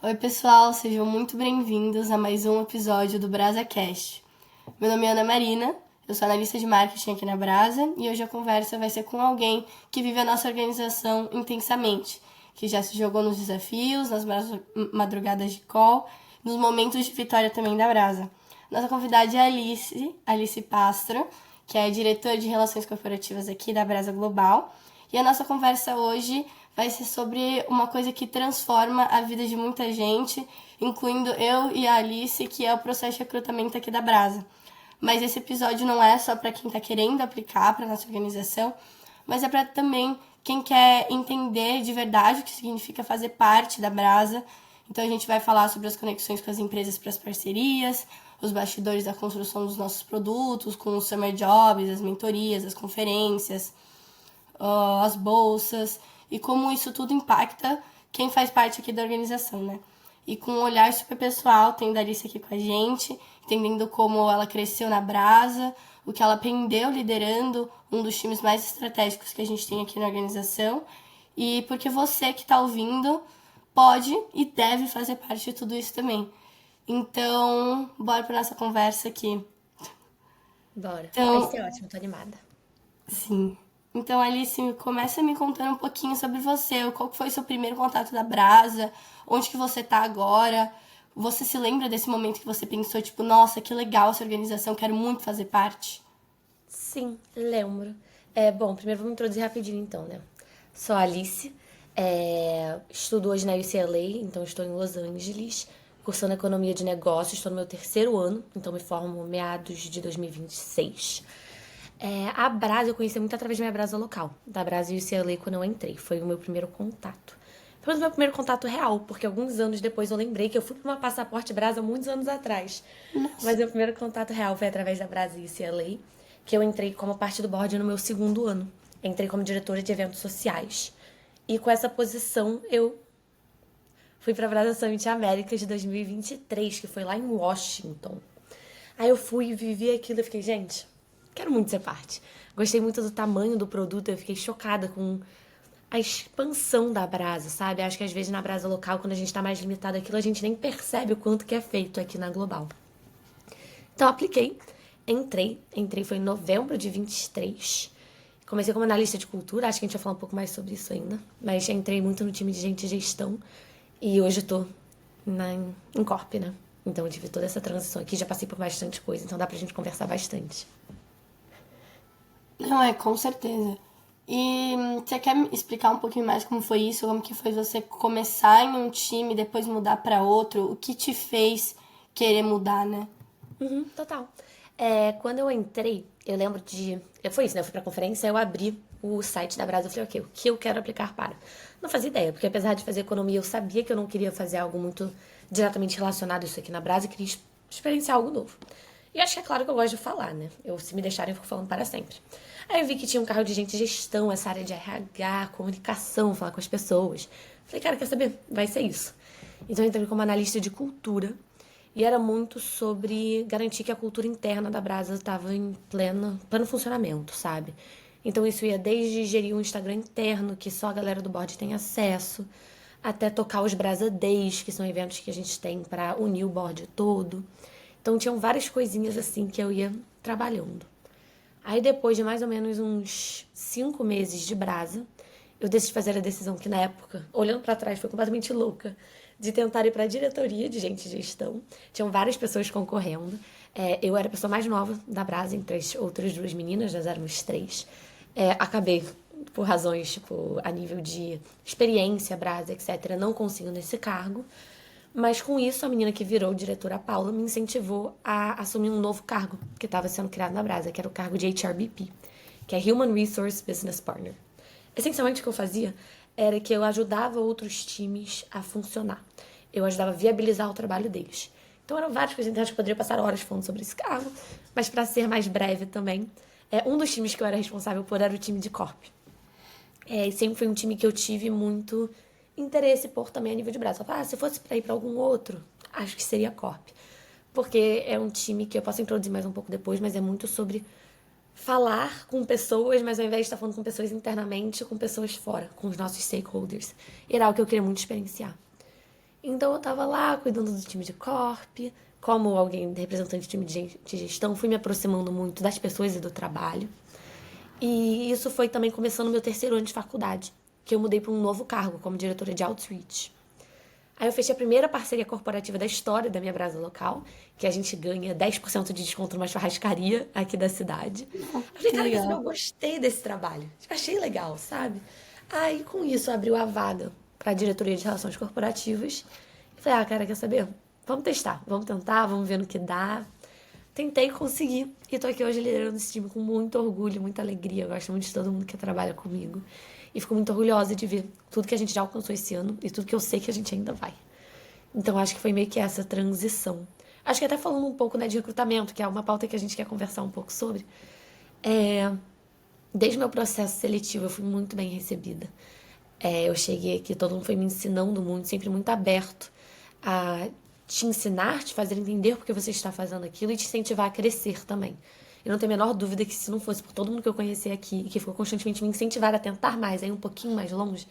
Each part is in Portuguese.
Oi, pessoal, sejam muito bem-vindos a mais um episódio do BrasaCast. Meu nome é Ana Marina, eu sou analista de marketing aqui na Brasa e hoje a conversa vai ser com alguém que vive a nossa organização intensamente, que já se jogou nos desafios, nas madrugadas de call, nos momentos de vitória também da Brasa. Nossa convidada é a Alice Pastro, que é diretora de Relações Corporativas aqui da Brasa Global. E a nossa conversa hoje vai ser sobre uma coisa que transforma a vida de muita gente, incluindo eu e a Alice, que é o processo de recrutamento aqui da Brasa. Mas esse episódio não é só para quem está querendo aplicar para nossa organização, mas é para também quem quer entender de verdade o que significa fazer parte da Brasa. Então a gente vai falar sobre as conexões com as empresas para as parcerias, os bastidores da construção dos nossos produtos, com os summer jobs, as mentorias, as conferências, as bolsas e como isso tudo impacta quem faz parte aqui da organização, né? E com um olhar super pessoal, tem a Darice aqui com a gente, entendendo como ela cresceu na Brasa, o que ela aprendeu liderando um dos times mais estratégicos que a gente tem aqui na organização, e porque você que está ouvindo pode e deve fazer parte de tudo isso também. Então, bora para nossa conversa aqui. Bora. Vai Então, ser ótimo, tô animada. sim. Então, Alice, começa me contando um pouquinho sobre você. Qual que foi o seu primeiro contato da Brasa? Onde que você tá agora? Você se lembra desse momento que você pensou, tipo, nossa, que legal essa organização, quero muito fazer parte? Sim, lembro. Bom, primeiro vamos introduzir rapidinho então, né? Sou a Alice, estudo hoje na UCLA, então estou em Los Angeles, cursando Economia de Negócios, estou no meu terceiro ano, então me formo meados de 2026. A Brasa eu conheci muito através da minha Brasa local, da Brasa UCLA quando eu entrei, foi o meu primeiro contato. Foi o meu primeiro contato real, porque alguns anos depois eu lembrei que eu fui para uma Passaporte Brasa muitos anos atrás. Nossa, Mas meu primeiro contato real foi através da Brasa UCLA, que eu entrei como parte do board no meu segundo ano. Entrei como diretora de eventos sociais. E com essa posição eu fui para a Brasa Summit Américas de 2023, que foi lá em Washington. Aí eu fui e vivi aquilo e fiquei, gente, quero muito ser parte. Gostei muito do tamanho do produto, eu fiquei chocada com a expansão da Brasa, sabe? Acho que às vezes na Brasa local, quando a gente tá mais limitado àquilo, a gente nem percebe o quanto que é feito aqui na Global. Então apliquei, entrei foi em novembro de 23. Comecei como analista de cultura, acho que a gente vai falar um pouco mais sobre isso ainda, mas entrei muito no time de gente e gestão e hoje tô em Corp, né? Então eu tive toda essa transição aqui, já passei por bastante coisa, então dá pra gente conversar bastante. não é, com certeza. E você quer me explicar um pouquinho mais como foi isso? Como que foi você começar em um time, depois mudar para outro? O que te fez querer mudar, né? Uhum, total. Quando eu entrei, eu lembro de. Foi isso, né? Eu fui pra conferência, eu abri o site da Brasa e falei, ok, o que eu quero aplicar para? Não fazia ideia, porque apesar de fazer economia, eu sabia que eu não queria fazer algo muito diretamente relacionado a isso aqui na Brasa e queria experienciar algo novo. E acho que é claro que eu gosto de falar, né? Eu, se me deixarem, eu fico falando para sempre. Aí eu vi que tinha um carro de gente de gestão, essa área de RH, comunicação, falar com as pessoas. Falei, cara, quer saber? Vai ser isso. Então eu entrei como analista de cultura e era muito sobre garantir que a cultura interna da Brasa estava em pleno funcionamento, sabe? Então isso ia desde gerir um Instagram interno, que só a galera do board tem acesso, até tocar os Brasa Days, que são eventos que a gente tem para unir o board todo. Então tinham várias coisinhas assim que eu ia trabalhando. Aí depois de mais ou menos uns 5 meses de Brasa, eu decidi fazer a decisão que na época, olhando para trás, foi completamente louca, de tentar ir para a diretoria de gente de gestão. Tinham várias pessoas concorrendo. Eu era a pessoa mais nova da Brasa, entre as outras duas meninas, nós éramos três. Acabei, por razões, tipo, a nível de experiência, Brasa, etc., não consigo nesse cargo. Mas com isso, a menina que virou diretora, a Paula, me incentivou a assumir um novo cargo que estava sendo criado na Brasa, que era o cargo de HRBP, que é Human Resource Business Partner. Essencialmente, o que eu fazia era que eu ajudava outros times a funcionar. Eu ajudava a viabilizar o trabalho deles. Então, eram várias coisas internas que eu poderia passar horas falando sobre esse cargo, mas para ser mais breve também, um dos times que eu era responsável por era o time de Corp. E sempre foi um time que eu tive muito interesse por também a nível de braço. Eu falava, se fosse para ir para algum outro, acho que seria a Corp. Porque é um time que eu posso introduzir mais um pouco depois, mas é muito sobre falar com pessoas, mas ao invés de estar falando com pessoas internamente, com pessoas fora, com os nossos stakeholders. E era algo que eu queria muito experienciar. Então eu tava lá cuidando do time de corp, como alguém representante do time de gestão, fui me aproximando muito das pessoas e do trabalho. E isso foi também começando meu terceiro ano de faculdade, que eu mudei para um novo cargo como diretora de Outreach. Aí eu fechei a primeira parceria corporativa da história da minha brasa local, que a gente ganha 10% de desconto numa churrascaria aqui da cidade. Eu falei, Que cara, quer saber? Eu legal. gostei desse trabalho. Achei legal, sabe? Aí com isso abriu a vaga para a diretoria de relações corporativas. E falei, cara, quer saber? Vamos testar, vamos tentar, vamos ver no que dá. Tentei conseguir. E tô aqui hoje liderando esse time com muito orgulho, muita alegria. Eu gosto muito de todo mundo que trabalha comigo. E fico muito orgulhosa de ver tudo que a gente já alcançou esse ano e tudo que eu sei que a gente ainda vai. Então acho que foi meio que essa transição. Acho que até falando um pouco, né, de recrutamento, que é uma pauta que a gente quer conversar um pouco sobre. É, Desde o meu processo seletivo eu fui muito bem recebida. Eu cheguei aqui, todo mundo foi me ensinando muito, sempre muito aberto a te ensinar, te fazer entender por que você está fazendo aquilo e te incentivar a crescer também. Eu não tenho a menor dúvida que se não fosse por todo mundo que eu conheci aqui e que ficou constantemente me incentivar a tentar mais, aí um pouquinho mais longe,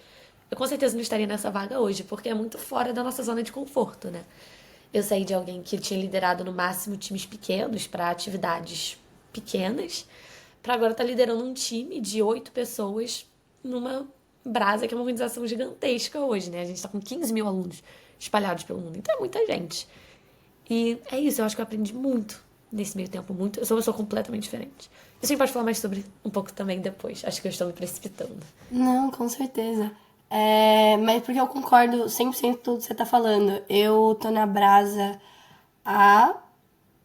eu com certeza não estaria nessa vaga hoje, porque é muito fora da nossa zona de conforto, né? Eu saí de alguém que tinha liderado no máximo times pequenos para atividades pequenas, para agora estar liderando um time de 8 pessoas numa Brasa, que é uma organização gigantesca hoje, né? A gente está com 15 mil alunos espalhados pelo mundo, então é muita gente. E é isso, eu acho que eu aprendi muito nesse meio tempo, muito. Eu sou uma pessoa completamente diferente. A gente pode falar mais sobre um pouco também depois. Acho que eu estou me precipitando. Não, com certeza. Mas porque eu concordo 100% com tudo que você tá falando. Eu tô na Brasa há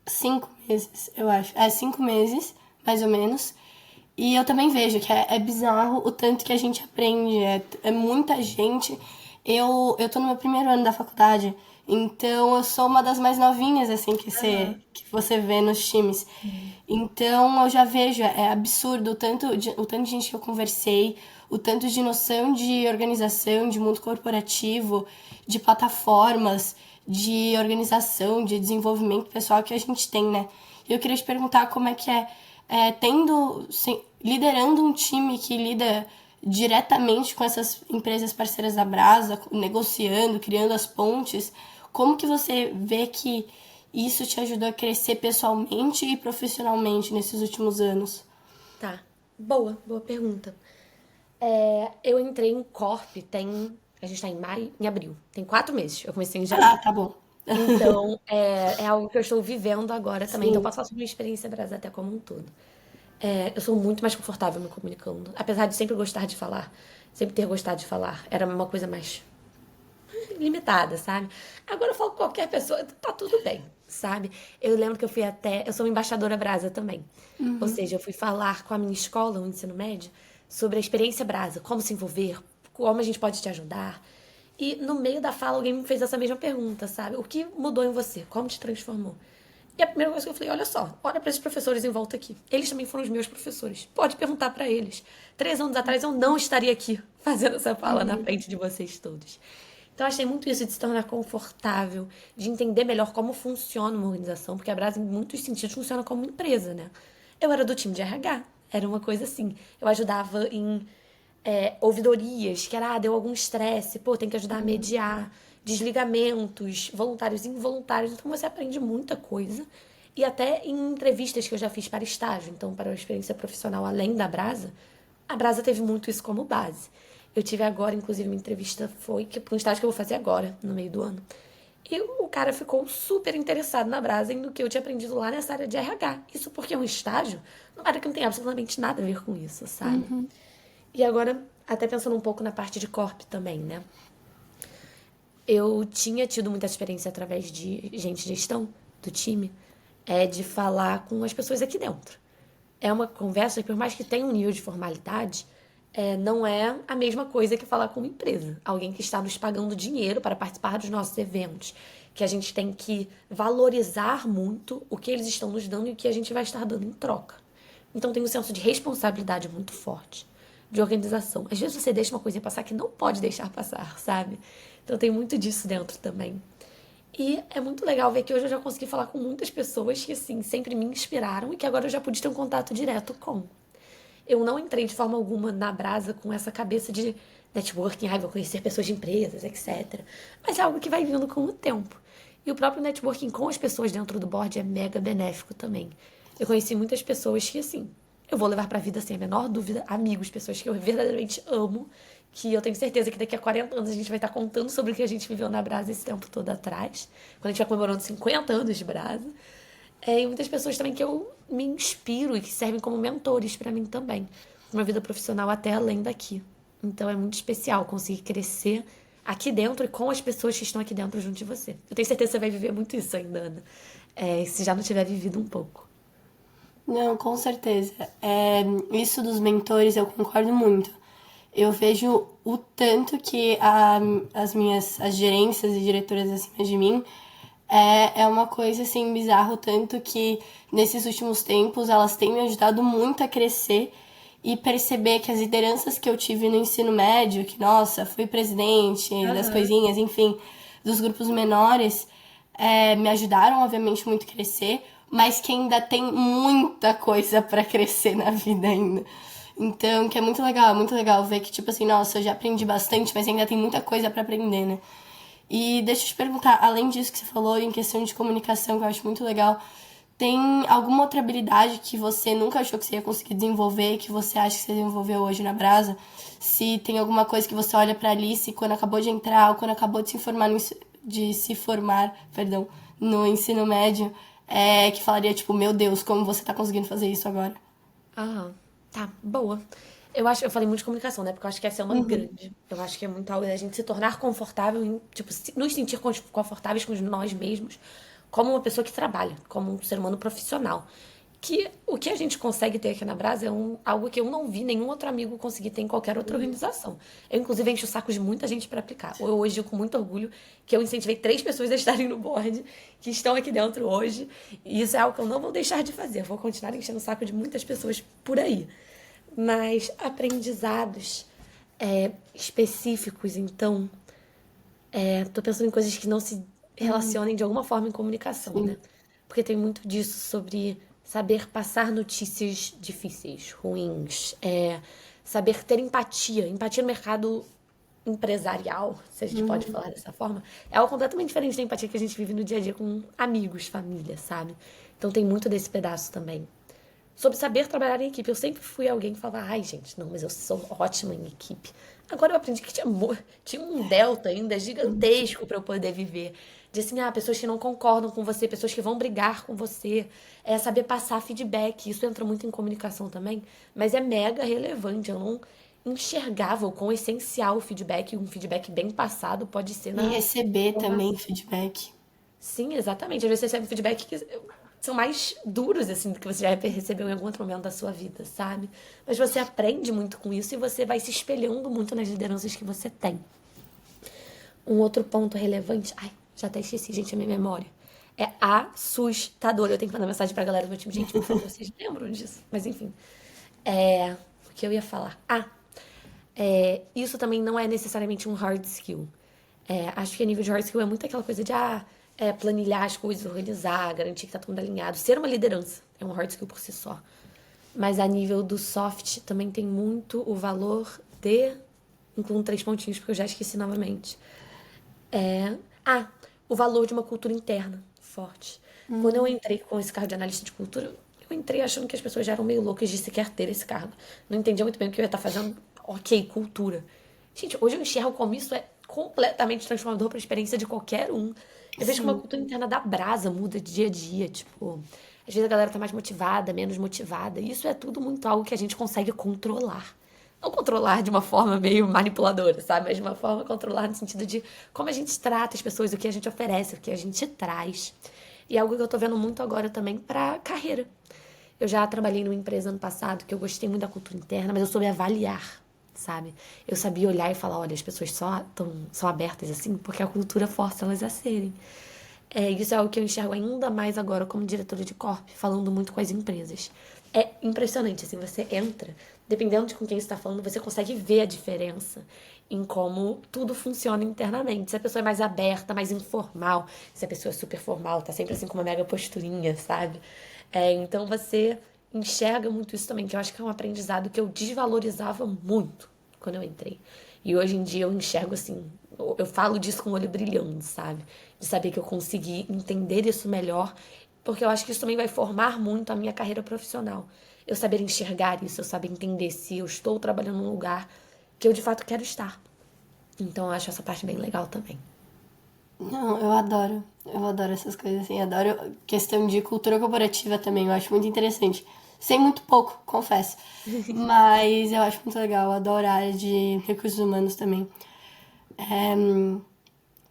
5 meses, eu acho. 5 meses, mais ou menos. E eu também vejo que é bizarro o tanto que a gente aprende. É muita gente. Eu tô no meu primeiro ano da faculdade, então eu sou uma das mais novinhas, assim, que você vê nos times. Então eu já vejo, é absurdo o tanto de gente que eu conversei, o tanto de noção de organização, de mundo corporativo, de plataformas, de organização, de desenvolvimento pessoal que a gente tem, né? E eu queria te perguntar como é que liderando um time que lida diretamente com essas empresas parceiras da Brasa, negociando, criando as pontes, como que você vê que isso te ajudou a crescer pessoalmente e profissionalmente nesses últimos anos? Tá. Boa pergunta. Eu entrei em Corp tem. A gente tá em maio, em abril. Tem 4 meses. Eu comecei em Ah, janeiro. tá bom. Então, é algo que eu estou vivendo agora também. Então, eu Sim. posso falar sobre minha experiência Brasa até como um todo. Eu sou muito mais confortável me comunicando. Apesar de sempre gostar de falar, sempre ter gostado de falar, era uma coisa mais limitada, sabe? Agora eu falo com qualquer pessoa, tá tudo bem, sabe? Eu lembro que eu fui até. Eu sou uma embaixadora Brasa também. Ou seja, eu fui falar com a minha escola, o ensino médio, sobre a experiência Brasa, como se envolver, como a gente pode te ajudar. E no meio da fala, alguém me fez essa mesma pergunta, sabe? O que mudou em você? Como te transformou? E a primeira coisa que eu falei, olha só, olha para esses professores em volta aqui. Eles também foram os meus professores. Pode perguntar para eles. 3 anos atrás eu não estaria aqui fazendo essa fala na frente de vocês todos. Então, eu achei muito isso de se tornar confortável, de entender melhor como funciona uma organização, porque a Brasa, em muitos sentidos, funciona como uma empresa, né? Eu era do time de RH, era uma coisa assim. Eu ajudava em ouvidorias, que era, deu algum estresse, pô, tem que ajudar a mediar, desligamentos, voluntários e involuntários. Então, você aprende muita coisa. E até em entrevistas que eu já fiz para estágio, então, para uma experiência profissional além da Brasa, a Brasa teve muito isso como base. Eu tive agora, inclusive, uma entrevista, foi para um estágio que eu vou fazer agora, no meio do ano. E o cara ficou super interessado na Brasa e no que eu tinha aprendido lá nessa área de RH. Isso porque é um estágio, numa área que não tem absolutamente nada a ver com isso, sabe? E agora, até pensando um pouco na parte de corp também, né? Eu tinha tido muita experiência através de gente de gestão do time, de falar com as pessoas aqui dentro. É uma conversa que, por mais que tenha um nível de formalidade, não é a mesma coisa que falar com uma empresa. Alguém que está nos pagando dinheiro para participar dos nossos eventos. Que a gente tem que valorizar muito o que eles estão nos dando e o que a gente vai estar dando em troca. Então tem um senso de responsabilidade muito forte, de organização. Às vezes você deixa uma coisa passar que não pode deixar passar, sabe? Então tem muito disso dentro também. E é muito legal ver que hoje eu já consegui falar com muitas pessoas que, assim, sempre me inspiraram e que agora eu já pude ter um contato direto com. Eu não entrei de forma alguma na Brasa com essa cabeça de networking, vou conhecer pessoas de empresas, etc. Mas é algo que vai vindo com o tempo. E o próprio networking com as pessoas dentro do board é mega benéfico também. Eu conheci muitas pessoas que, assim, eu vou levar pra vida sem a menor dúvida, amigos, pessoas que eu verdadeiramente amo, que eu tenho certeza que daqui a 40 anos a gente vai estar contando sobre o que a gente viveu na Brasa esse tempo todo atrás, quando a gente vai comemorando 50 anos de Brasa. E muitas pessoas também que eu me inspiro e que servem como mentores pra mim também. Uma vida profissional até além daqui. Então é muito especial conseguir crescer aqui dentro e com as pessoas que estão aqui dentro junto de você. Eu tenho certeza que você vai viver muito isso ainda, Ana. Se já não tiver vivido um pouco. Não, com certeza. Isso dos mentores eu concordo muito. Eu vejo o tanto que as gerências e diretoras acima de mim é uma coisa assim bizarra, o tanto que nesses últimos tempos elas têm me ajudado muito a crescer e perceber que as lideranças que eu tive no ensino médio, que nossa, fui presidente das coisinhas, enfim, dos grupos menores, me ajudaram obviamente muito a crescer, mas que ainda tem muita coisa pra crescer na vida ainda. Então, que é muito legal ver que, tipo assim, nossa, eu já aprendi bastante, mas ainda tem muita coisa pra aprender, né? E deixa eu te perguntar, além disso que você falou em questão de comunicação, que eu acho muito legal, tem alguma outra habilidade que você nunca achou que você ia conseguir desenvolver, que você acha que você desenvolveu hoje na Brasa? Se tem alguma coisa que você olha pra Alice quando acabou de entrar ou quando acabou de se formar, perdão, no ensino médio, que falaria, tipo, meu Deus, como você tá conseguindo fazer isso agora? Aham, tá, boa. Eu falei muito de comunicação, né? Porque eu acho que essa é uma grande. Eu acho que é muito algo da gente se tornar confortável, tipo, nos sentir confortáveis com nós mesmos, como uma pessoa que trabalha, como um ser humano profissional. Que o que a gente consegue ter aqui na Brasa é algo que eu não vi nenhum outro amigo conseguir ter em qualquer outra organização. Eu, inclusive, encho o saco de muita gente para aplicar. Eu hoje digo com muito orgulho que eu incentivei 3 pessoas a estarem no board, que estão aqui dentro hoje. E isso é algo que eu não vou deixar de fazer. Eu vou continuar enchendo o saco de muitas pessoas por aí. Mas aprendizados específicos, então, tô pensando em coisas que não se relacionem de alguma forma em comunicação, né? Sim. Porque tem muito disso sobre saber passar notícias difíceis, ruins, saber ter empatia. Empatia no mercado empresarial, se a gente pode falar dessa forma, é algo completamente diferente da empatia que a gente vive no dia a dia com amigos, família, sabe? Então tem muito desse pedaço também. Sobre saber trabalhar em equipe. Eu sempre fui alguém que falava, ai, gente, não, mas eu sou ótima em equipe. Agora eu aprendi que tinha um delta ainda gigantesco para eu poder viver. De assim, pessoas que não concordam com você, pessoas que vão brigar com você. Saber passar feedback. Isso entra muito em comunicação também, mas é mega relevante. Eu não enxergava o quão essencial o feedback, um feedback bem passado pode ser E na receber também formação. feedback. Sim, exatamente. Às vezes você recebe feedback que são mais duros, assim, do que você já recebeu em algum outro momento da sua vida, sabe? Mas você aprende muito com isso e você vai se espelhando muito nas lideranças que você tem. Um outro ponto relevante. Ai, já até esqueci, gente, a minha memória. É assustador. Eu tenho que mandar mensagem pra galera do meu time. Gente, por favor, vocês lembram disso? Mas enfim. O que eu ia falar? Isso também não é necessariamente um hard skill. Acho que a nível de hard skill é muito aquela coisa de planilhar as coisas, organizar, garantir que tá tudo alinhado. Ser uma liderança é um hard skill por si só. Mas a nível do soft também tem muito o valor de. Incluo 3 pontinhos porque eu já esqueci novamente. É... Ah, o valor de uma cultura interna forte. Quando eu entrei com esse cargo de analista de cultura, eu entrei achando que as pessoas já eram meio loucas de sequer ter esse cargo. Não entendia muito bem o que eu ia estar fazendo. Ok, cultura. Gente, hoje eu enxergo como isso é completamente transformador para a experiência de qualquer um. Eu vejo como a Sim. cultura interna da Brasa muda de dia a dia. Tipo, às vezes a galera tá mais motivada, menos motivada. E isso é tudo muito algo que a gente consegue controlar. Não controlar de uma forma meio manipuladora, sabe? Mas de uma forma controlar no sentido de como a gente trata as pessoas, o que a gente oferece, o que a gente traz. E é algo que eu tô vendo muito agora também pra carreira. Eu já trabalhei numa empresa ano passado que eu gostei muito da cultura interna, mas eu soube avaliar, sabe? Eu sabia olhar e falar, olha, as pessoas são abertas assim porque a cultura força elas a serem. Isso é algo que eu enxergo ainda mais agora como diretora de corp, falando muito com as empresas. É impressionante, assim, você entra, dependendo de com quem você está falando, você consegue ver a diferença em como tudo funciona internamente. Se a pessoa é mais aberta, mais informal, se a pessoa é super formal, tá sempre assim com uma mega posturinha, sabe? Então você enxerga muito isso também, que eu acho que é um aprendizado que eu desvalorizava muito quando eu entrei. E hoje em dia eu enxergo assim, eu falo disso com o olho brilhando, sabe? De saber que eu consegui entender isso melhor, porque eu acho que isso também vai formar muito a minha carreira profissional. Eu saber enxergar isso, eu saber entender se eu estou trabalhando num lugar que eu de fato quero estar. Então eu acho essa parte bem legal também. Não, eu adoro. Eu adoro essas coisas assim. Adoro questão de cultura corporativa também. Eu acho muito interessante. Sei muito pouco, confesso. Mas eu acho muito legal. Eu adoro a área de recursos humanos também. É,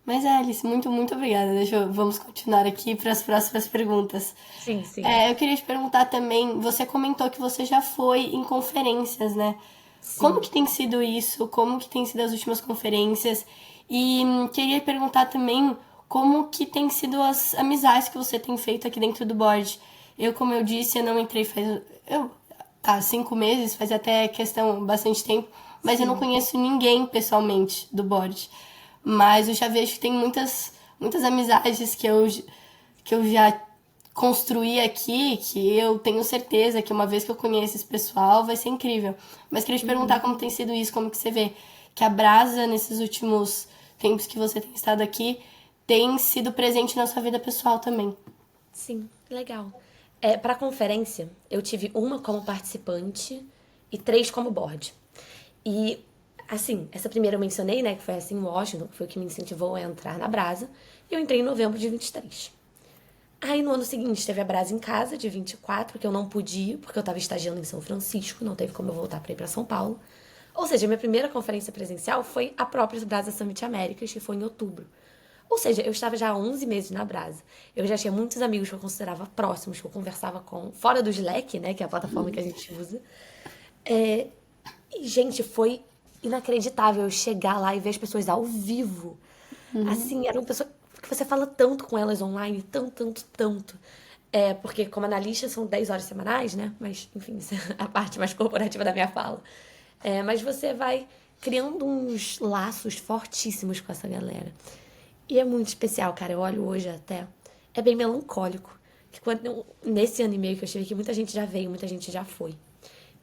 mas Alice, muito, muito obrigada. Vamos continuar aqui para as próximas perguntas. Sim, sim. Eu queria te perguntar também, você comentou que você já foi em conferências, né? Como Sim. que tem sido isso? Como que tem sido as últimas conferências? E queria perguntar também como que tem sido as amizades que você tem feito aqui dentro do board. Eu, como eu disse, eu não entrei faz... Tá, 5 meses, faz até questão bastante tempo, mas eu não Sim. conheço ninguém pessoalmente do board. Mas eu já vejo que tem muitas, muitas amizades que eu já construir aqui, que eu tenho certeza que uma vez que eu conheço esse pessoal vai ser incrível. Mas queria te perguntar como tem sido isso, como que você vê que a Brasa, nesses últimos tempos que você tem estado aqui, tem sido presente na sua vida pessoal também. Sim, legal. Para a conferência, eu tive uma como participante e 3 como board. E, assim, essa primeira eu mencionei, né, que foi assim em Washington, que foi o que me incentivou a entrar na Brasa. E eu entrei em novembro de 23. Aí no ano seguinte teve a Brasa em Casa, de 24, que eu não pude ir, porque eu estava estagiando em São Francisco, não teve como eu voltar para ir para São Paulo. Ou seja, minha primeira conferência presencial foi a própria Brasa Summit Américas, que foi em outubro. Ou seja, eu estava já há 11 meses na Brasa. Eu já tinha muitos amigos que eu considerava próximos, que eu conversava com, fora do Slack, né, que é a plataforma que a gente usa. E, gente, foi inacreditável eu chegar lá e ver as pessoas ao vivo. Assim, eram pessoas que você fala tanto com elas online, tanto, tanto, tanto. Porque como analista são 10 horas semanais, né? Mas, enfim, isso é a parte mais corporativa da minha fala. Mas você vai criando uns laços fortíssimos com essa galera. E é muito especial, cara. Eu olho hoje até. É bem melancólico. Que nesse ano e meio que eu estive aqui, muita gente já veio, muita gente já foi.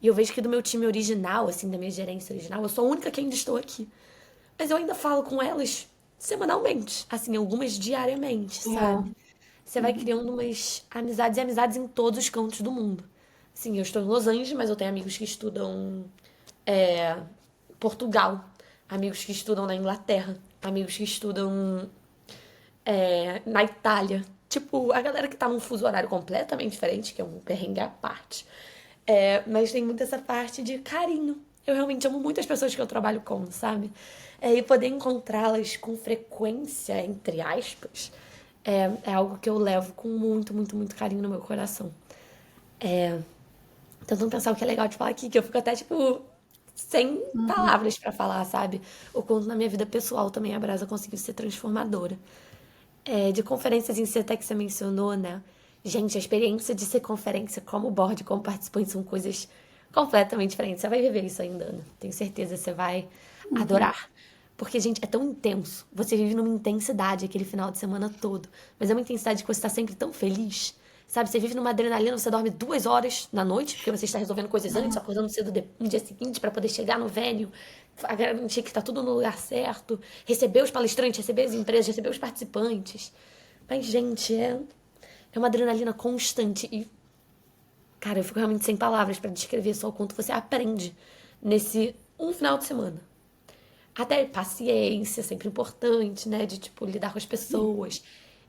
E eu vejo que do meu time original, assim, da minha gerência original, eu sou a única que ainda estou aqui. Mas eu ainda falo com elas semanalmente, assim, algumas diariamente, sabe? Legal. Você vai criando umas amizades e amizades em todos os cantos do mundo. Assim, eu estou em Los Angeles, mas eu tenho amigos que estudam é, Portugal, amigos que estudam na Inglaterra, amigos que estudam na Itália. Tipo, a galera que tá num fuso horário completamente diferente, que é um perrengue à parte. Mas tem muito essa parte de carinho. Eu realmente amo muito as pessoas que eu trabalho com, sabe? E poder encontrá-las com frequência, entre aspas, é algo que eu levo com muito, muito, muito carinho no meu coração. Tentando pensar o que é legal de falar aqui, que eu fico até, tipo, sem palavras pra falar, sabe? O quanto na minha vida pessoal também a Brasa conseguiu ser transformadora. De conferências em si, até que você mencionou, né? Gente, a experiência de ser conferência como board, como participante, são coisas completamente diferentes. Você vai viver isso ainda, Ana. Tenho certeza, você vai adorar. Porque, gente, é tão intenso. Você vive numa intensidade aquele final de semana todo. Mas é uma intensidade que você está sempre tão feliz. Sabe, você vive numa adrenalina, você dorme 2 horas na noite, porque você está resolvendo coisas antes, acordando cedo no dia seguinte para poder chegar no venue, garantir que está tudo no lugar certo, receber os palestrantes, receber as empresas, receber os participantes. Mas, gente, é uma adrenalina constante e, cara, eu fico realmente sem palavras para descrever só o quanto você aprende nesse um final de semana. Até paciência, sempre importante, né? De, tipo, lidar com as pessoas.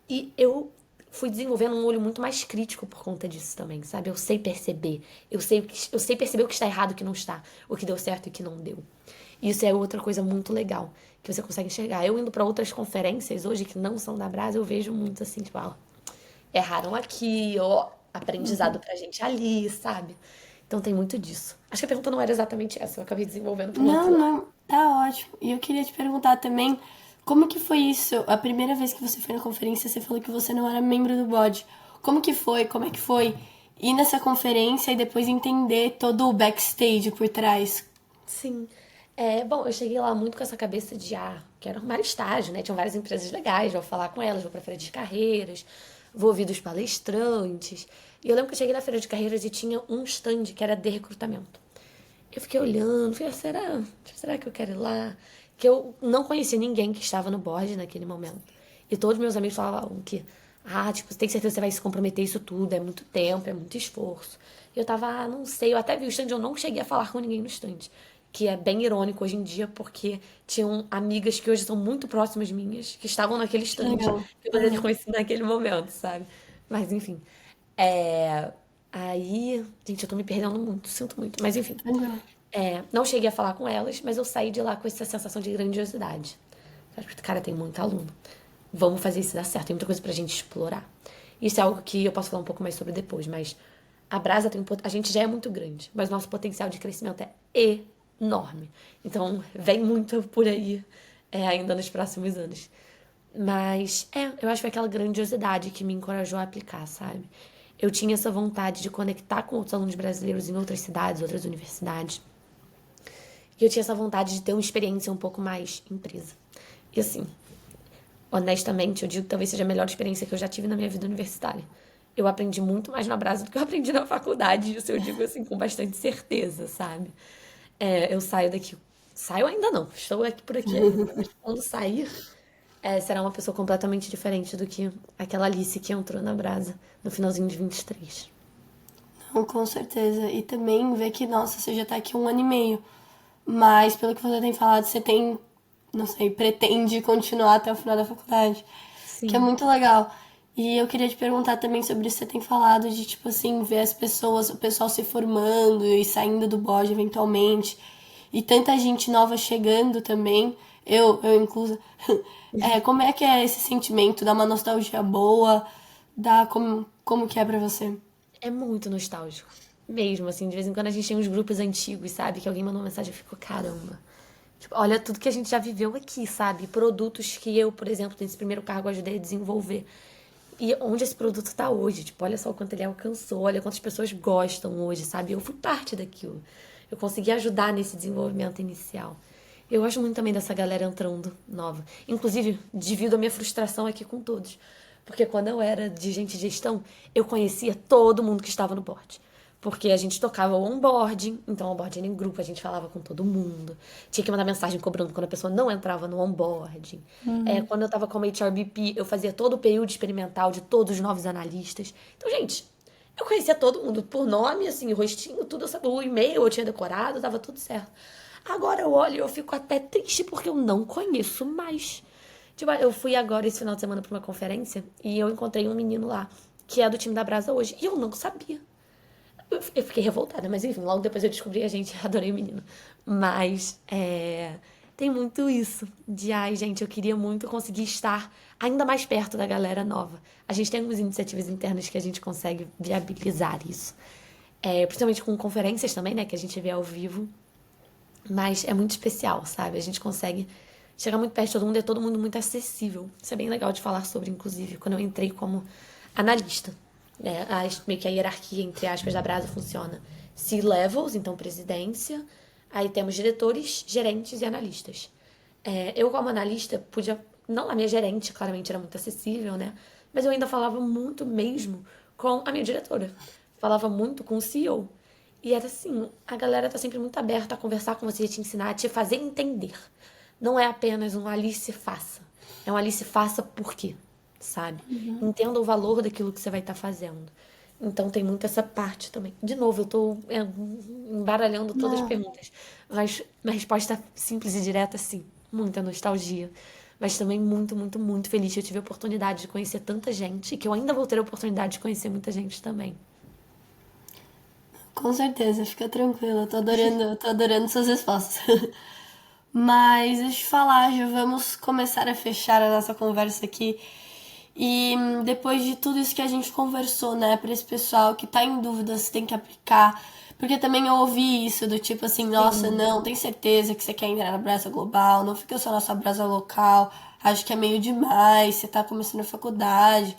E eu fui desenvolvendo um olho muito mais crítico por conta disso também, sabe? Eu sei perceber. Eu sei perceber o que está errado e o que não está. O que deu certo e o que não deu. E isso é outra coisa muito legal, que você consegue enxergar. Eu indo para outras conferências hoje que não são da Brasa, eu vejo muito assim, tipo, erraram aqui, ó, aprendizado pra gente ali, sabe? Então tem muito disso. Acho que a pergunta não era exatamente essa, eu acabei desenvolvendo para um Não, outro lado. não, tá ótimo. E eu queria te perguntar também, como que foi isso? A primeira vez que você foi na conferência, você falou que você não era membro do board. Como que foi? Como é que foi ir nessa conferência e depois entender todo o backstage por trás? Sim. Bom, eu cheguei lá muito com essa cabeça de, quero arrumar estágio, né? Tinham várias empresas legais, vou falar com elas, vou pra feira de carreiras, vou ouvir dos palestrantes. E eu lembro que eu cheguei na feira de carreiras e tinha um stand que era de recrutamento. Eu fiquei olhando, falei, será que eu quero ir lá? que eu não conhecia ninguém que estava no board naquele momento. E todos meus amigos falavam que, tipo, você tem certeza que você vai se comprometer isso tudo, é muito tempo, é muito esforço. E eu tava, não sei, eu até vi o stand, eu não cheguei a falar com ninguém no stand. Que é bem irônico hoje em dia, porque tinham amigas que hoje são muito próximas minhas, que estavam naquele Que stand, legal. que eu poderia ter conhecido naquele momento, sabe? Mas enfim. É... Aí, gente, eu tô me perdendo muito, sinto muito. Mas enfim. Tranquilo. Não cheguei a falar com elas, mas eu saí de lá com essa sensação de grandiosidade. Cara, tem muito aluno. Vamos fazer isso dar certo. Tem muita coisa pra gente explorar. Isso é algo que eu posso falar um pouco mais sobre depois, mas a Brasa tem a gente já é muito grande, mas nosso potencial de crescimento é enorme. Então, vem muito por aí ainda nos próximos anos. Mas, eu acho que foi aquela grandiosidade que me encorajou a aplicar, sabe? Eu tinha essa vontade de conectar com outros alunos brasileiros em outras cidades, outras universidades. E eu tinha essa vontade de ter uma experiência um pouco mais empresa. E assim, honestamente, eu digo que talvez seja a melhor experiência que eu já tive na minha vida universitária. Eu aprendi muito mais na Brasa do que eu aprendi na faculdade. Isso eu digo assim com bastante certeza, sabe? Eu saio daqui. Saio ainda não, estou aqui por aqui ainda. Mas quando sair, será uma pessoa completamente diferente do que aquela Alice que entrou na Brasa no finalzinho de 23. Não, com certeza. E também ver que, nossa, você já tá aqui 1 ano e meio. Mas, pelo que você tem falado, você tem, não sei, pretende continuar até o final da faculdade. Que é Sim. muito legal. E eu queria te perguntar também sobre isso que você tem falado, de, tipo assim, ver as pessoas, o pessoal se formando e saindo do board eventualmente. E tanta gente nova chegando também, eu inclusa. Como é que é esse sentimento? Dá uma nostalgia boa? Como que é pra você? É muito nostálgico. Mesmo, assim, de vez em quando a gente tem uns grupos antigos, sabe? Que alguém mandou uma mensagem e eu fico, caramba. Tipo, olha tudo que a gente já viveu aqui, sabe? Produtos que eu, por exemplo, nesse primeiro cargo ajudei a desenvolver. E onde esse produto tá hoje. Tipo, olha só o quanto ele alcançou, olha quantas pessoas gostam hoje, sabe? Eu fui parte daquilo. Eu consegui ajudar nesse desenvolvimento inicial. Eu gosto muito também dessa galera entrando nova. Inclusive, divido a minha frustração aqui com todos. Porque quando eu era de gente de gestão, eu conhecia todo mundo que estava no board. Porque a gente tocava o onboarding, então o onboarding era em grupo, a gente falava com todo mundo. Tinha que mandar mensagem cobrando quando a pessoa não entrava no onboarding. Quando eu tava como HRBP, eu fazia todo o período experimental de todos os novos analistas. Então, gente, eu conhecia todo mundo por nome, assim, rostinho, tudo, eu sabia, o e-mail eu tinha decorado, tava tudo certo. Agora eu olho e eu fico até triste porque eu não conheço mais. Tipo, eu fui agora esse final de semana pra uma conferência e eu encontrei um menino lá que é do time da Brasa hoje e eu não sabia. Eu fiquei revoltada, mas enfim, logo depois eu descobri a gente, adorei o menino. Mas tem muito isso de, ai, gente, eu queria muito conseguir estar ainda mais perto da galera nova. A gente tem algumas iniciativas internas que a gente consegue viabilizar isso. Principalmente com conferências também, né, que a gente vê ao vivo. Mas é muito especial, sabe? A gente consegue chegar muito perto de todo mundo, é todo mundo muito acessível. Isso é bem legal de falar sobre, inclusive, quando eu entrei como analista. Meio que a hierarquia, entre aspas, da Brasa funciona. C-levels, então presidência. Aí temos diretores, gerentes e analistas. Eu, como analista, podia... Não, a minha gerente, claramente, era muito acessível, né? Mas eu ainda falava muito mesmo com a minha diretora. Falava muito com o CEO. E era assim, a galera tá sempre muito aberta a conversar com você, te ensinar, a te fazer entender. Não é apenas um Alice faça. É um Alice faça por quê, sabe? Entenda o valor daquilo que você vai estar fazendo. Então tem muito essa parte também. De novo, eu tô embaralhando todas as Não. perguntas. Mas minha resposta simples e direta, sim. Muita nostalgia. Mas também muito, muito, muito feliz que eu tive a oportunidade de conhecer tanta gente e que eu ainda vou ter a oportunidade de conhecer muita gente também. Com certeza, fica tranquila. Tô adorando suas respostas. Mas deixa eu te falar, já vamos começar a fechar a nossa conversa aqui. E depois de tudo isso que a gente conversou, né, pra esse pessoal que tá em dúvida se tem que aplicar. Porque também eu ouvi isso do tipo assim, nossa, Sim. não, tem certeza que você quer entrar na Brasa Global, não fica só na sua Brasa local, acho que é meio demais, você tá começando a faculdade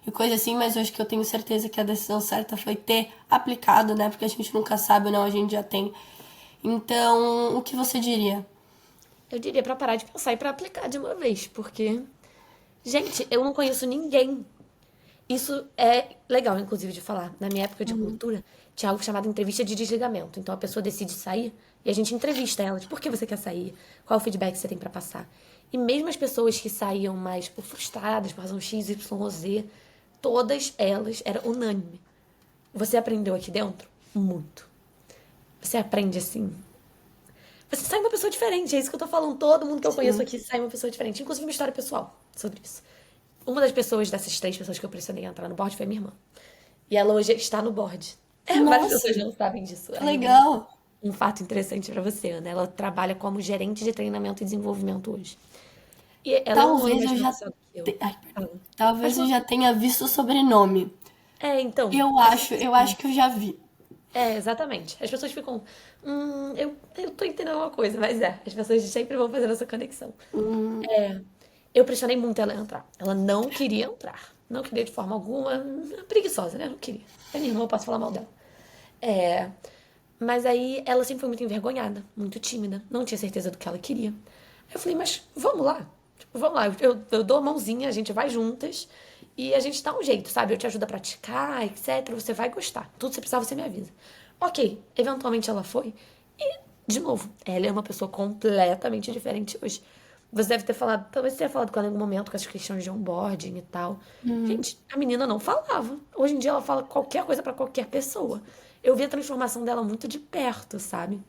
e coisa assim, mas eu acho que eu tenho certeza que a decisão certa foi ter aplicado, né, porque a gente nunca sabe ou não, a gente já tem. Então, o que você diria? Eu diria pra parar de pensar e pra aplicar de uma vez, porque, gente, eu não conheço ninguém. Isso é legal, inclusive, de falar. Na minha época de cultura, tinha algo chamado entrevista de desligamento. Então a pessoa decide sair e a gente entrevista ela. Por que você quer sair? Qual é o feedback que você tem pra passar? E mesmo as pessoas que saíam mais frustradas por razão X, Y ou Z, todas elas, era unânime. Você aprendeu aqui dentro? Muito. Você aprende assim. Você sai uma pessoa diferente, é isso que eu tô falando. Todo mundo que eu conheço aqui sai uma pessoa diferente. Inclusive uma história pessoal sobre isso. Uma das pessoas, dessas 3 pessoas que eu pressionei a entrar no board foi minha irmã. E ela hoje está no board. Várias Nossa, pessoas não sabem disso. que legal. Um fato interessante pra você, Ana. Ela trabalha como gerente de treinamento e desenvolvimento hoje. E ela é um ano Talvez mais eu já profissional que eu. Ai, perdão. Talvez eu já tenha visto o sobrenome. Então. Eu acho que eu já vi. Exatamente. As pessoas ficam. Eu tô entendendo uma coisa, mas as pessoas sempre vão fazendo essa conexão. Eu pressionei muito ela a entrar. Ela não queria entrar. Não queria de forma alguma. Preguiçosa, né? Não queria. É minha irmã, eu posso falar mal dela. Mas aí ela sempre foi muito envergonhada, muito tímida, não tinha certeza do que ela queria. Aí eu falei, mas vamos lá. Tipo, vamos lá, eu dou a mãozinha, a gente vai juntas e a gente dá um jeito, sabe? Eu te ajudo a praticar, etc. Você vai gostar. Tudo que você precisar, você me avisa. Ok, eventualmente ela foi. E, de novo, ela é uma pessoa completamente diferente hoje. Você deve ter falado, talvez você tenha falado com ela em algum momento com essas questões de onboarding e tal. Gente, a menina não falava. Hoje em dia ela fala qualquer coisa pra qualquer pessoa. Eu vi a transformação dela muito de perto, sabe?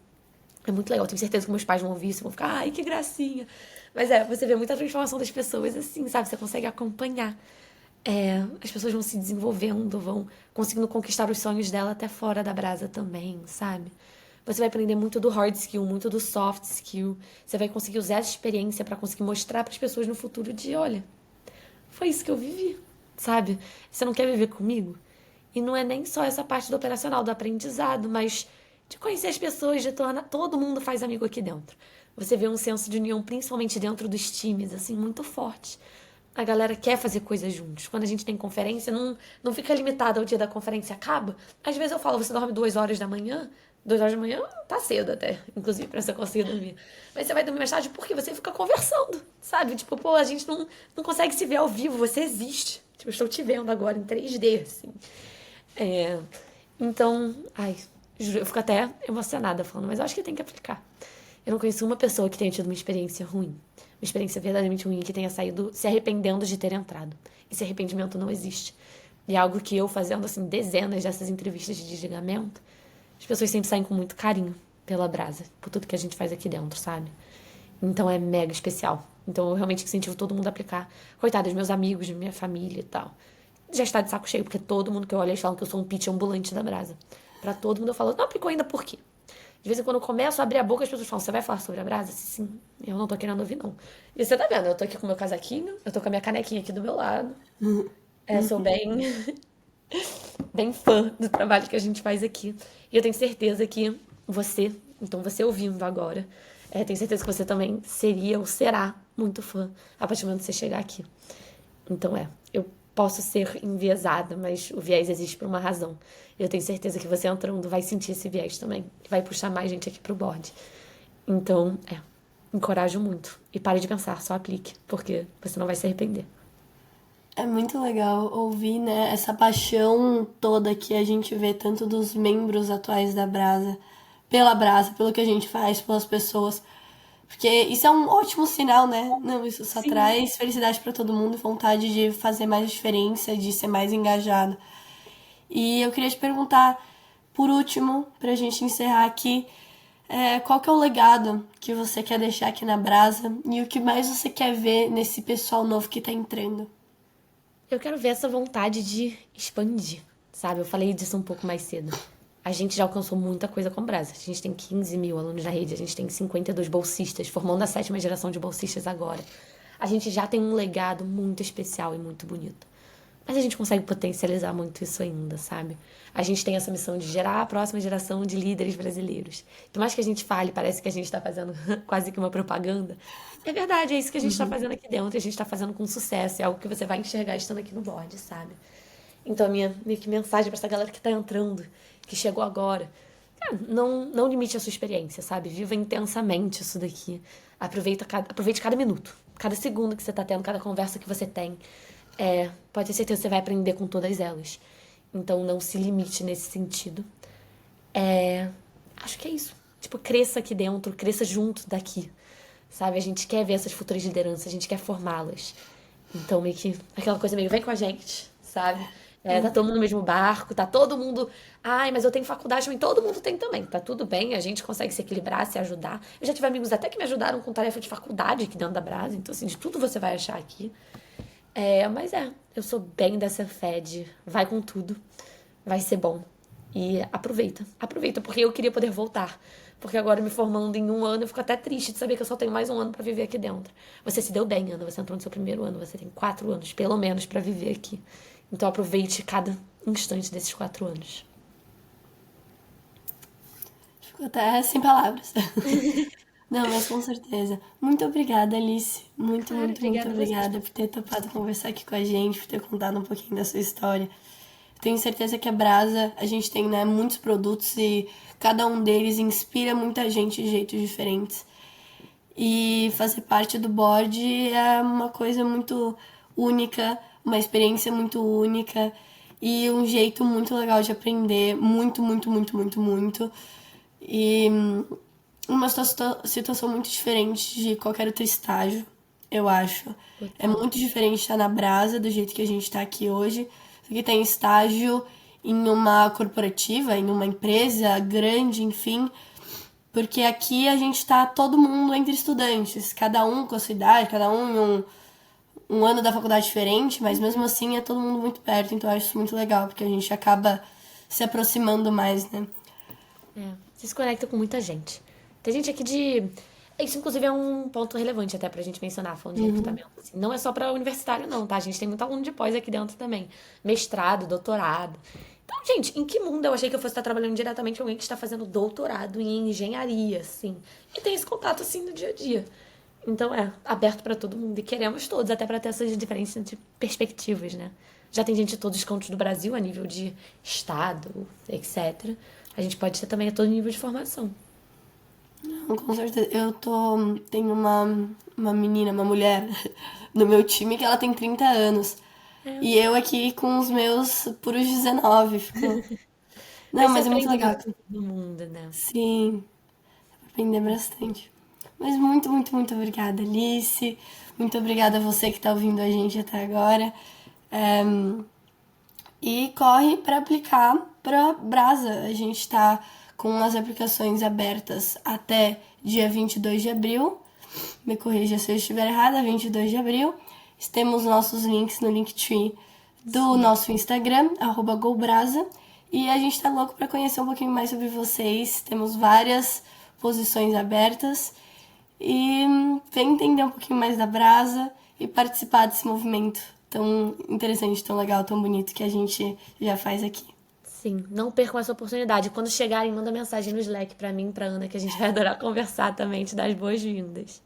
É muito legal. Tenho certeza que meus pais vão ouvir isso e vão ficar, ai, que gracinha. Mas você vê muita transformação das pessoas assim, sabe? Você consegue acompanhar. As pessoas vão se desenvolvendo, vão conseguindo conquistar os sonhos dela até fora da brasa também, sabe? Você vai aprender muito do hard skill, muito do soft skill. Você vai conseguir usar essa experiência pra conseguir mostrar pras pessoas no futuro de, olha, foi isso que eu vivi, sabe? Você não quer viver comigo? E não é nem só essa parte do operacional, do aprendizado, mas de conhecer as pessoas, de tornar... Todo mundo faz amigo aqui dentro. Você vê um senso de união, principalmente dentro dos times, assim, muito forte. A galera quer fazer coisas juntos. Quando a gente tem conferência, não fica limitada ao dia da conferência, acaba. Às vezes eu falo, você dorme 2 horas da manhã? 2 horas da manhã tá cedo até, inclusive, pra você conseguir dormir. Mas você vai dormir mais tarde porque você fica conversando, sabe? Tipo, pô, a gente não consegue se ver ao vivo, você existe. Tipo, eu estou te vendo agora em 3D, assim. Então, juro, eu fico até emocionada falando, mas eu acho que tem que aplicar. Eu não conheço uma pessoa que tenha tido uma experiência ruim, uma experiência verdadeiramente ruim, que tenha saído se arrependendo de ter entrado. Esse arrependimento não existe. E é algo que eu fazendo, assim, dezenas dessas entrevistas de desligamento, as pessoas sempre saem com muito carinho pela brasa, por tudo que a gente faz aqui dentro, sabe? Então é mega especial. Então eu realmente incentivo todo mundo a aplicar. Coitado dos meus amigos, de minha família e tal. Já está de saco cheio, porque todo mundo que eu olho, eles falam que eu sou um pitch ambulante da brasa. Pra todo mundo eu falo, não aplicou ainda por quê? De vez em quando eu começo a abrir a boca, as pessoas falam, você vai falar sobre a brasa? Sim, eu não tô querendo ouvir, não. E você tá vendo, eu tô aqui com o meu casaquinho, eu tô com a minha canequinha aqui do meu lado. Sou bem fã do trabalho que a gente faz aqui. E eu tenho certeza que você ouvindo agora, tenho certeza que você também seria ou será muito fã a partir do momento que você chegar aqui. Então eu posso ser enviesada, mas o viés existe por uma razão. Eu tenho certeza que você entrando vai sentir esse viés também. Vai puxar mais gente aqui pro board. Então, encorajo muito. E pare de pensar, só aplique, porque você não vai se arrepender. É muito legal ouvir, né, essa paixão toda que a gente vê tanto dos membros atuais da Brasa, pela Brasa, pelo que a gente faz, pelas pessoas. Porque isso é um ótimo sinal, né? Não, isso só traz felicidade pra todo mundo, vontade de fazer mais diferença, de ser mais engajado. E eu queria te perguntar, por último, pra gente encerrar aqui, qual que é o legado que você quer deixar aqui na Brasa e o que mais você quer ver nesse pessoal novo que tá entrando? Eu quero ver essa vontade de expandir, sabe? Eu falei disso um pouco mais cedo. A gente já alcançou muita coisa com a Brasa. A gente tem 15 mil alunos na rede, a gente tem 52 bolsistas, formando a 7ª geração de bolsistas agora. A gente já tem um legado muito especial e muito bonito. Mas a gente consegue potencializar muito isso ainda, sabe? A gente tem essa missão de gerar a próxima geração de líderes brasileiros. Por mais que a gente fale, parece que a gente está fazendo quase que uma propaganda. É verdade, é isso que a gente está fazendo aqui dentro, e a gente está fazendo com sucesso. É algo que você vai enxergar estando aqui no board, sabe? Então, a minha mensagem para essa galera que tá entrando, que chegou agora, não limite a sua experiência, sabe? Viva intensamente isso daqui. Aproveite cada minuto, cada segundo que você tá tendo, cada conversa que você tem. Pode ter certeza que você vai aprender com todas elas. Então, não se limite nesse sentido. Acho que é isso. Tipo, cresça aqui dentro, cresça junto daqui. Sabe? A gente quer ver essas futuras lideranças, a gente quer formá-las. Então, meio que aquela coisa meio, vem com a gente, sabe? Tá todo mundo no mesmo barco, tá todo mundo. Ai, mas eu tenho faculdade também. Todo mundo tem também. Tá tudo bem, a gente consegue se equilibrar, se ajudar. Eu já tive amigos até que me ajudaram com tarefa de faculdade aqui dentro da Brasa. Então, assim, de tudo você vai achar aqui. Mas eu sou bem dessa fé de vai com tudo, vai ser bom. E aproveita, aproveita, porque eu queria poder voltar. Porque agora, me formando em um ano, eu fico até triste de saber que eu só tenho mais um ano pra viver aqui dentro. Você se deu bem, Ana, você entrou no seu primeiro ano, você tem 4 anos, pelo menos, pra viver aqui. Então aproveite cada instante desses 4 anos. Fico até sem palavras. Não, mas com certeza. Muito obrigada, Alice. Muito, Claro, muito, muito obrigada a vocês. obrigada por ter topado conversar aqui com a gente, por ter contado um pouquinho da sua história. Tenho certeza que a Brasa, a gente tem, né, muitos produtos e cada um deles inspira muita gente de jeitos diferentes. E fazer parte do board é uma coisa muito única, uma experiência muito única e um jeito muito legal de aprender, muito, muito, muito, muito, muito. E uma situação muito diferente de qualquer outro estágio, eu acho. É Total. muito diferente estar na Brasa, do jeito que a gente está aqui hoje. Isso aqui tem estágio em uma corporativa, em uma empresa grande, enfim. Porque aqui a gente tá todo mundo entre estudantes, cada um com a sua idade, cada um em um ano da faculdade diferente, mas mesmo assim é todo mundo muito perto, então eu acho isso muito legal, porque a gente acaba se aproximando mais, né? Você se conecta com muita gente. Tem gente aqui de. Isso, inclusive, é um ponto relevante até pra gente mencionar, falando de recrutamento. Assim, não é só pra universitário, não, tá? A gente tem muito aluno de pós aqui dentro também. Mestrado, doutorado. Então, gente, em que mundo eu achei que eu fosse estar trabalhando diretamente com alguém que está fazendo doutorado em engenharia, assim? E tem esse contato, assim, no dia a dia. Então, aberto pra todo mundo. E queremos todos, até pra ter essas diferenças de perspectivas, né? Já tem gente de todos os cantos do Brasil, a nível de estado, etc. A gente pode ter também a todo nível de formação. Com certeza. Tenho uma menina, uma mulher no meu time que ela tem 30 anos. E eu aqui com os meus puros 19. Fico... Não, Mas você mas é muito aprende legal. muito com todo mundo, né? Sim, aprender bastante. Mas muito, muito, muito obrigada, Alice. Muito obrigada a você que está ouvindo a gente até agora. E corre para aplicar para Brasa. A gente está com as aplicações abertas até dia 22 de abril. Me corrija se eu estiver errada, 22 de abril. Temos nossos links no Linktree do nosso Instagram, @golbrasa. E a gente tá louco para conhecer um pouquinho mais sobre vocês. Temos várias posições abertas. E vem entender um pouquinho mais da Brasa e participar desse movimento tão interessante, tão legal, tão bonito que a gente já faz aqui. Sim, não percam essa oportunidade. Quando chegarem, manda mensagem no Slack pra mim e pra Ana, que a gente vai adorar conversar também, te dar as boas-vindas.